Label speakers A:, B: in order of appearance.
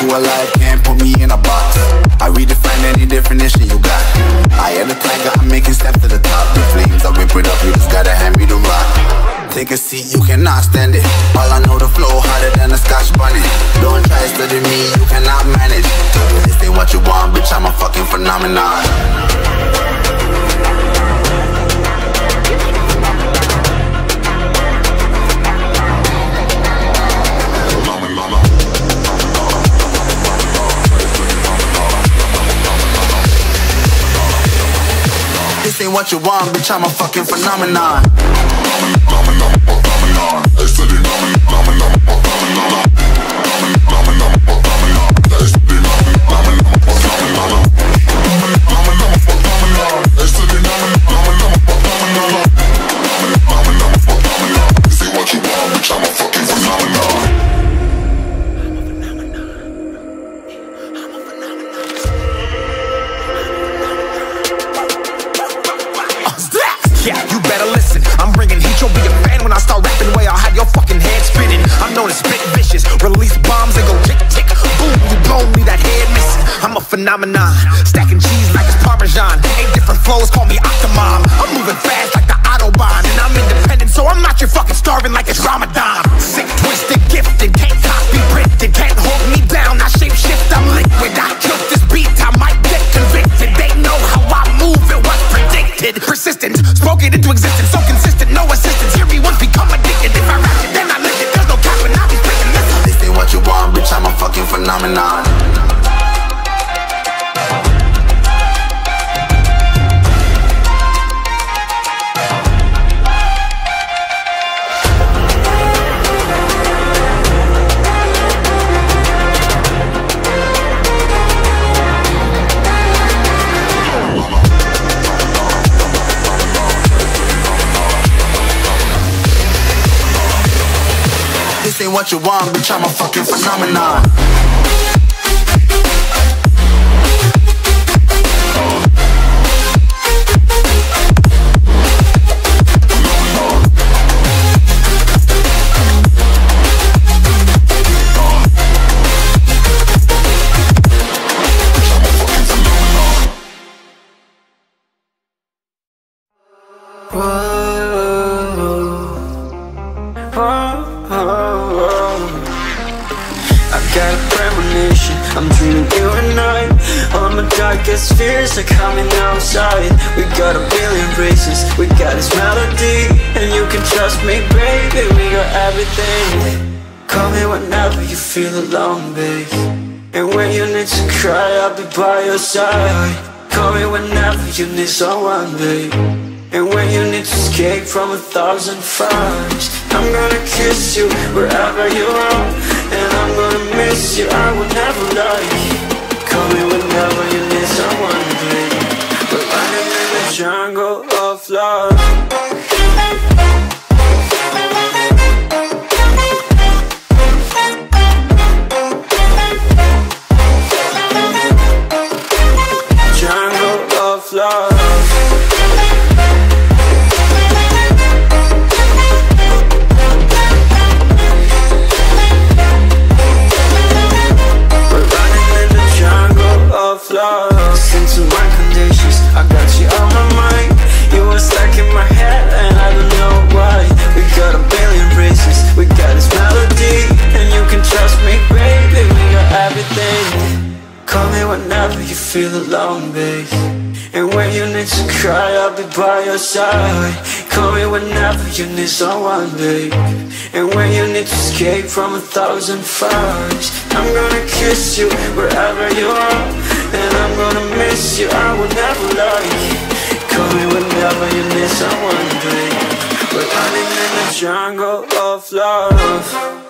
A: to a life, can't put me in a box. I redefine any definition you got. I am the tiger, I'm making steps to the top. The flames, I whip it up, you just gotta hand me the rock. Take a seat, you cannot stand it. All I know, the flow harder than a Scotch bonnet. Don't try study me, you cannot manage. This ain't what you want, bitch, I'm a fucking phenomenon. This ain't what you want, bitch, I'm a fucking phenomenon.
B: Yeah, you better listen. I'm bringing heat, you'll be a fan when I start rapping. Way I'll have your fucking head spinning. I'm known as spit vicious, release bombs and go tick tick boom. You blown me, that head missing. I'm a phenomenon, stacking cheese like it's Parmesan. 8 different flows, call me Octomom. I'm moving fast like the Autobahn, and I'm independent, so I'm not your fucking starving like it's Ramadan. Sick, twisted, gifted, can't copy, printed, can't hold me down. I shape shift, I'm liquid. I killed this beat, I might get convicted. They know how I move, it was predicted. Persistent, spoken into existence, so consistent, no assistance. Hear me once, become addicted. If I rap it, then I live it. There's no cap when I be speaking this.
A: This ain't what you want, bitch, I'm a fucking phenomenon. This ain't what you want, bitch, I'm a fucking phenomenon.
C: Got a premonition, I'm dreaming you and I. All my darkest fears are coming outside. We got a billion races, we got this melody. And you can trust me, baby, we got everything. Call me whenever you feel alone, babe. And when you need to cry, I'll be by your side. Call me whenever you need someone, babe. And when you need to escape from 1,000 fires, I'm gonna kiss you wherever you are. And I'm gonna miss you, I will never lie. Call me whenever you need someone, babe. We're running in the jungle of love. Jungle of love. Listen to my conditions, I got you on my mind. You were stuck in my head and I don't know why. We got a billion races, we got this melody. And you can trust me, baby, we got everything. Call me whenever you feel alone, babe. And when you need to cry, I'll be by your side. Call me whenever you need someone, babe. And when you need to escape from 1,000 fires, I'm gonna kiss you wherever you are. And I'm gonna miss you, I will never lie. Call me whenever you need someone, babe. We're running in the jungle of love.